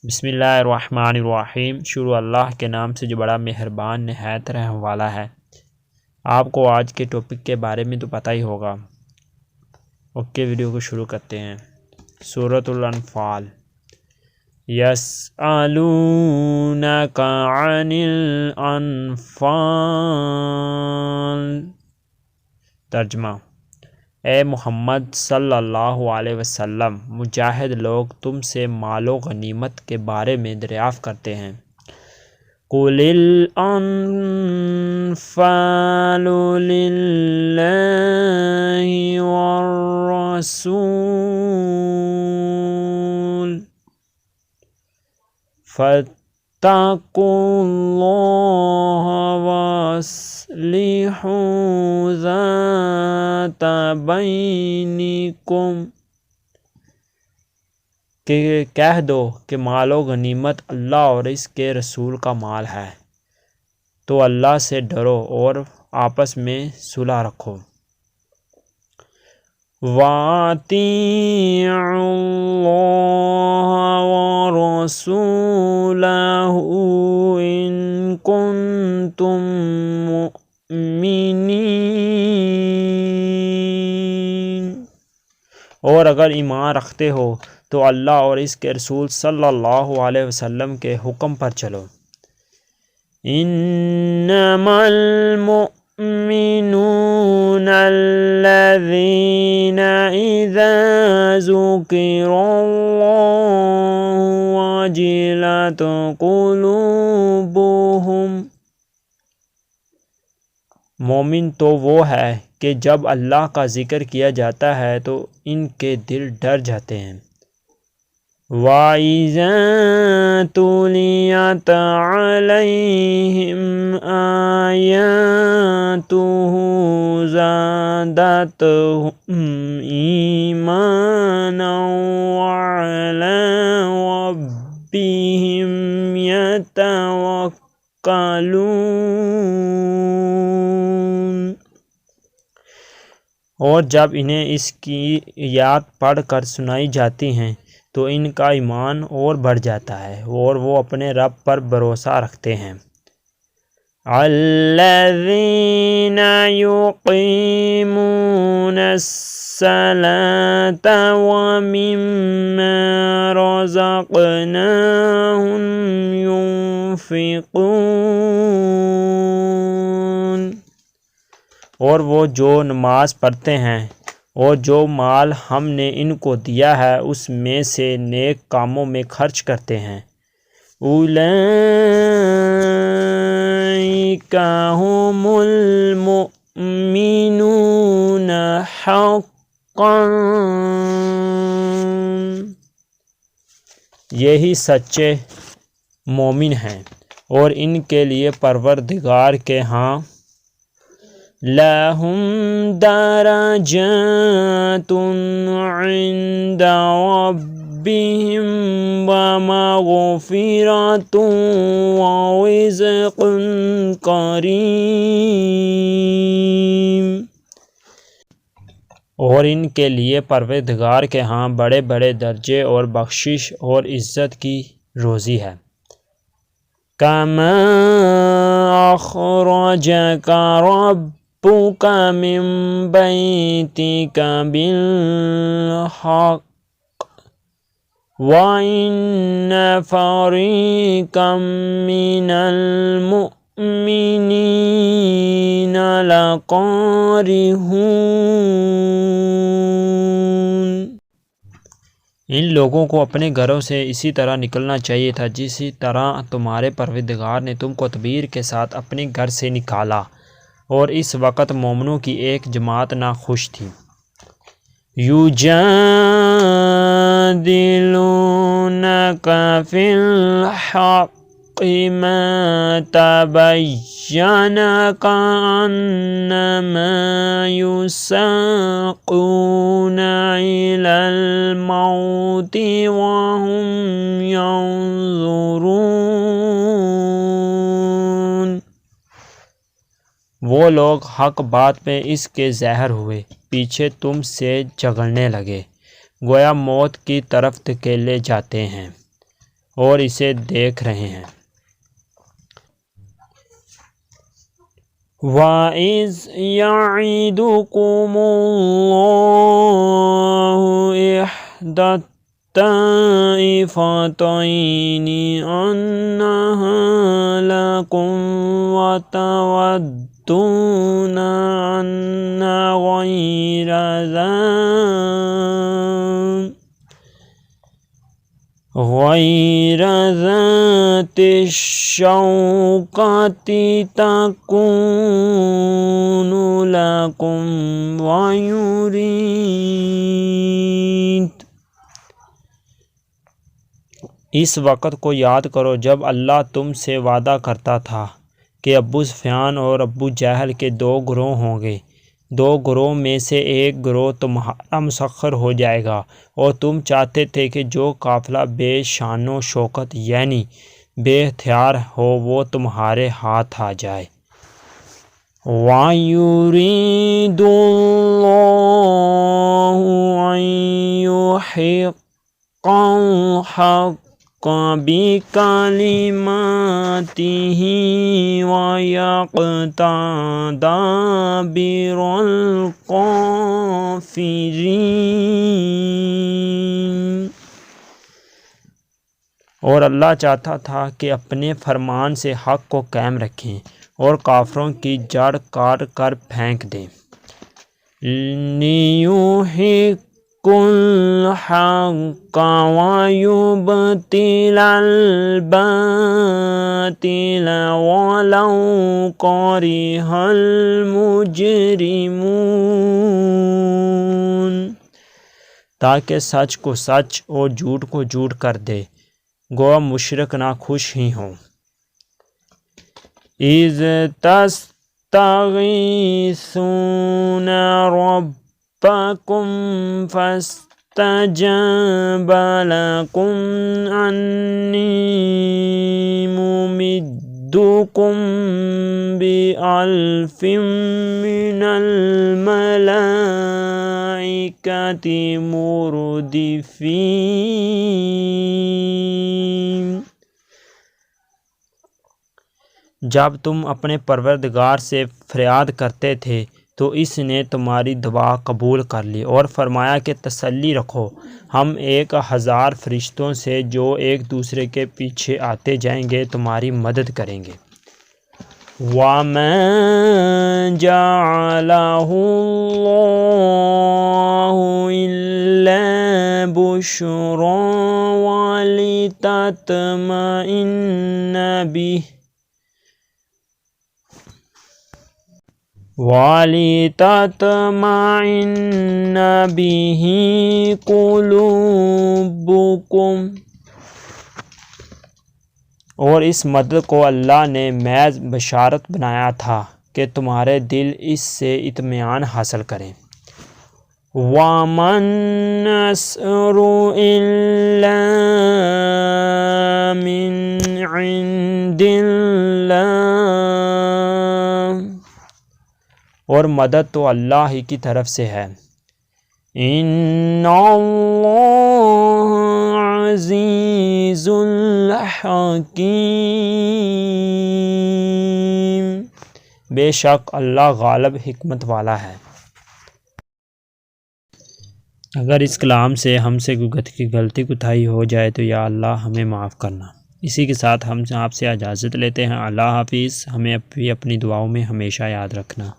بسم اللہ الرحمن الرحیم۔ شروع اللہ کے نام سے جو بڑا مہربان نہایت رحم والا ہے۔ آپ کو آج کے ٹاپک کے بارے میں تو پتہ ہی ہوگا۔ اوکے، ویڈیو کو شروع کرتے ہیں۔ سورۃ الانفال۔ یسألونک عن الانفال۔ ترجمہ: اے محمد صلی اللہ علیہ وسلم، مجاہد لوگ تم سے مال و غنیمت کے بارے میں دریافت کرتے ہیں۔ قُلِ الْأَنفَالُ لِلَّهِ وَالرَّسُولِ فَاتَّقُوا اللَّهَ وَأَصْلِحُوا ذَاتَ بَيْنِكُمْ۔ کہ کہہ دو کہ مال و غنیمت اللہ اور اس کے رسول کا مال ہے، تو اللہ سے ڈرو اور آپس میں صلح رکھو۔ وَأَطِیعُوا اللَّهَ وَرَسُولَهُ إِن كُنتُم مُّؤْمِنِینَ۔ اور اگر ایمان رکھتے ہو تو اللہ اور اس کے رسول صلی اللہ علیہ وسلم کے حکم پر چلو۔ انما المؤمنون الذین اذا ذکر اللہ وجلت قلوبهم۔ مومن تو وہ ہے کہ جب اللہ کا ذکر کیا جاتا ہے تو ان کے دل ڈر جاتے ہیں۔ وَإِذَا تُلِيَتْ عَلَيْهِمْ آيَاتُهُ زَادَتْهُمْ إِيمَانًا وَعَلَىٰ رَبِّهِمْ يَتَوَکَّلُونَ۔ اور جب انہیں اس کی آیات پڑھ کر سنائی جاتی ہیں تو ان کا ایمان اور بڑھ جاتا ہے اور وہ اپنے رب پر بھروسہ رکھتے ہیں۔ الذین یقیمون الصلاۃ ومما رزقناہم ینفقون۔ اور وہ جو نماز پڑھتے ہیں اور جو مال ہم نے ان کو دیا ہے اس میں سے نیک کاموں میں خرچ کرتے ہیں۔ اولئک ھم المؤمنون حقا۔ یہی سچے مومن ہیں اور ان کے لیے پروردگار کے ہاں لَهُمْ دَرَجَاتٌ عِندَ رَبِّهِمْ وَمَغْفِرَةٌ وَرِزْقٌ کریم۔ اور ان کے لیے پروردگار کے ہاں بڑے بڑے درجے اور بخشش اور عزت کی روزی ہے۔ كَمَا أَخْرَجَكَ رَبُّكَ مِن بَيْتِكَ بِالْحَقِّ وَإِنَّ فَرِيقًا مِّنَ الْمُؤْمِنِينَ لَكَارِهُونَ۔ ان لوگوں کو اپنے گھروں سے اسی طرح نکلنا چاہیے تھا جسی طرح تمہارے پروردگار نے تم کو تدبیر کے ساتھ اپنے گھر سے نکالا، اور اس وقت مومنوں کی ایک جماعت ناخوش تھی۔ یجادلونک فی الحق ما تبین کأنما یساقون الی الموت وهم ینظرون۔ وہ لوگ حق بات پہ اس کے ظاہر ہوئے پیچھے تم سے جھگڑنے لگے، گویا موت کی طرف دھکیلے جاتے ہیں، اور اسے دیکھ رہے ہیں۔ وَإِذْ يَعِدُكُمُ اللَّهُ إِحْدَى الطَّائِفَتَيْنِ أَنَّهَا لَكُمْ وَتَوَدُّونَ أَنَّ غَيْرَ ذَاتِ الشَّوْكَةِ تَكُونُ لَكُمْ وَيُرِيدُ۔ اس وقت کو یاد کرو جب اللہ تم سے وعدہ کرتا تھا کہ ابو سفیان اور ابو جہل کے 2 گروہ ہوں گے، 2 گروہ میں سے ایک گروہ تمہارا مسخر ہو جائے گا، اور تم چاہتے تھے کہ جو قافلہ بے شان و شوکت یعنی بے ہتھیار ہو وہ تمہارے ہاتھ آ جائے۔ وَيُرِيدُ اللَّهُ أَن يُحِقَّ الْحَقَّ بِكَلِمَاتِهِ وَيَقْطَعَ دَابِرَ الْكَافِرِينَ۔ اور اللہ چاہتا تھا کہ اپنے فرمان سے حق کو قائم رکھیں اور کافروں کی جڑ کاٹ کر پھینک دیں۔ لِيُحِقُّ الْحَقَّ وَيُبْطِلَ الْبَاطِلَ وَلَوْ كَرِهَ الْمُجْرِمُونَ۔ تاکہ سچ کو سچ اور جھوٹ کو جھوٹ کر دے، گویا مشرک نہ خوش ہی ہوں۔ اِذْ تَسْتَغِیثُونَ رَبَّکُمْ فَاسْتَجَابَ لَکُمْ أَنِّی مُمِدُّکُمْ بِأَلْفٍ مِّنَ الْمَلَائِکَةِ مُرْدِفِینَ۔ جب تم اپنے پروردگار سے فریاد کرتے تھے تو اس نے تمہاری دعا قبول کر لی اور فرمایا کہ تسلی رکھو، ہم 1000 فرشتوں سے جو ایک دوسرے کے پیچھے آتے جائیں گے تمہاری مدد کریں گے۔ وَمَا جَعَلَهُ اللَّهُ إِلَّا بُشْرَىٰ وَلِتَطْمَئِنَّ بِهِ قُلُوبُكُمْ۔ اور اس مدد کو اللہ نے محض بشارت بنایا تھا کہ تمہارے دل اس سے اطمینان حاصل کریں۔ وَمَا النَّصْرُ إِلَّا مِنْ عِنْدِ اللَّهِ۔ اور مدد تو اللہ ہی کی طرف سے ہے۔ اِنَّ اللَّهَ عَزِیزٌ حَکِیمٌ۔ بے شک اللہ غالب حکمت والا ہے۔ اگر اس کلام سے ہم سے کوئی غلطی کوتاہی ہو جائے تو یا اللہ ہمیں معاف کرنا۔ اسی کے ساتھ ہم آپ سے اجازت لیتے ہیں۔ اللہ حافظ۔ ہمیں اپنی دعاؤں میں ہمیشہ یاد رکھنا۔